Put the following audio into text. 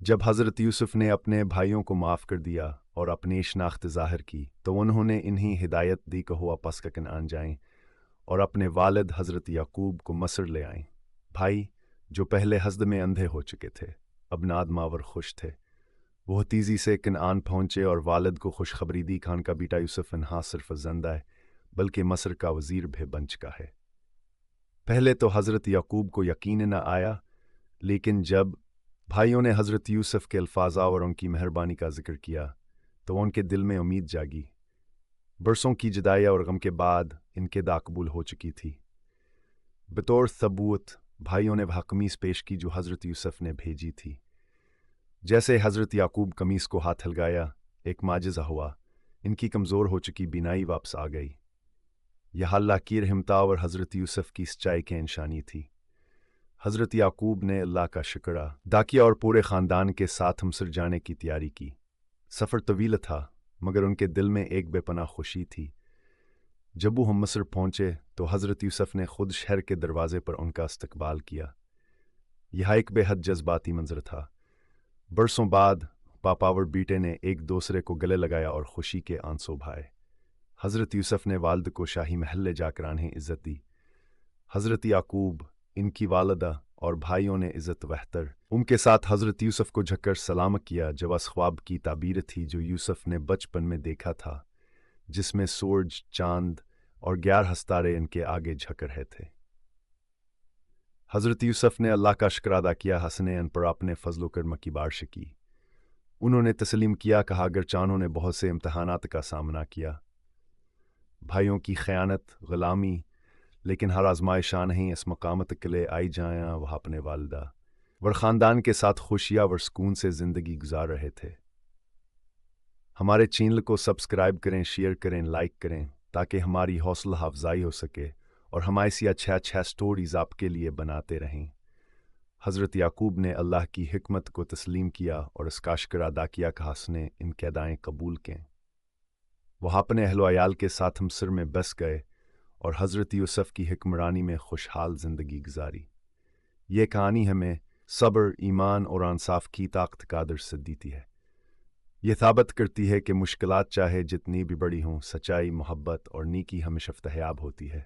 جب حضرت یوسف نے اپنے بھائیوں کو معاف کر دیا اور اپنی شناخت ظاہر کی تو انہوں نے انہیں ہدایت دی کہ وہ واپس کا کنعان جائیں اور اپنے والد حضرت یعقوب کو مصر لے آئیں۔ بھائی جو پہلے حسد میں اندھے ہو چکے تھے اب نادماور خوش تھے۔ وہ تیزی سے کنعان پہنچے اور والد کو خوشخبری دی کہ ان کا بیٹا یوسف نہ صرف زندہ ہے بلکہ مصر کا وزیر بھی بن چکا ہے۔ پہلے تو حضرت یعقوب کو یقین نہ آیا، لیکن جب بھائیوں نے حضرت یوسف کے الفاظ اور ان کی مہربانی کا ذکر کیا تو ان کے دل میں امید جاگی۔ برسوں کی جدائی اور غم کے بعد ان کے دعا قبول ہو چکی تھی۔ بطور ثبوت بھائیوں نے وہ قمیص پیش کی جو حضرت یوسف نے بھیجی تھی۔ جیسے حضرت یعقوب قمیص کو ہاتھ لگایا، ایک معجزہ ہوا۔ ان کی کمزور ہو چکی بینائی واپس آ گئی۔ یہ اللہ کی رحمت اور حضرت یوسف کی سچائی کی نشانی تھی۔ حضرت یعقوب نے اللہ کا شکر ادا کیا اور پورے خاندان کے ساتھ مصر جانے کی تیاری کی۔ سفر طویل تھا مگر ان کے دل میں ایک بے پناہ خوشی تھی۔ جب وہ مصر پہنچے تو حضرت یوسف نے خود شہر کے دروازے پر ان کا استقبال کیا۔ یہ ایک بے حد جذباتی منظر تھا۔ برسوں بعد پاپا اور بیٹے نے ایک دوسرے کو گلے لگایا اور خوشی کے آنسو بہائے۔ حضرت یوسف نے والد کو شاہی محل لے جا کر انہیں عزت دی۔ حضرت یعقوب، ان کی والدہ اور بھائیوں نے عزت بہتر ان کے ساتھ حضرت یوسف کو جھک کر سلام کیا، جو اس خواب کی تعبیر تھی جو یوسف نے بچپن میں دیکھا تھا، جس میں سورج، چاند اور 11 ستارے ان کے آگے جھک رہے تھے۔ حضرت یوسف نے اللہ کا شکر ادا کیا، حسنے ان پر اپنے فضل و کرم کی بارش کی۔ انہوں نے تسلیم کیا کہ اگرچہ انہوں نے بہت سے امتحانات کا سامنا کیا، بھائیوں کی خیانت، غلامی، لیکن ہر آزمائش نہیں اس مقامت کے لیے آئی جائیں وہ اپنے والدہ اور خاندان کے ساتھ خوشیاں اور سکون سے زندگی گزار رہے تھے۔ ہمارے چینل کو سبسکرائب کریں، شیئر کریں، لائک کریں تاکہ ہماری حوصلہ افزائی ہو سکے اور ہم ایسی اچھے سٹوریز آپ کے لیے بناتے رہیں۔ حضرت یعقوب نے اللہ کی حکمت کو تسلیم کیا اور اس کا شکر ادا کیا کہ اس نے ان کے دعائیں قبول کیں۔ وہ اپنے اہل و عیال کے ساتھ مصر میں بس گئے اور حضرت یوسف کی حکمرانی میں خوشحال زندگی گزاری۔ یہ کہانی ہمیں صبر، ایمان اور انصاف کی طاقت کا درس دیتی ہے۔ یہ ثابت کرتی ہے کہ مشکلات چاہے جتنی بھی بڑی ہوں، سچائی، محبت اور نیکی ہمیشہ فتحیاب ہوتی ہے۔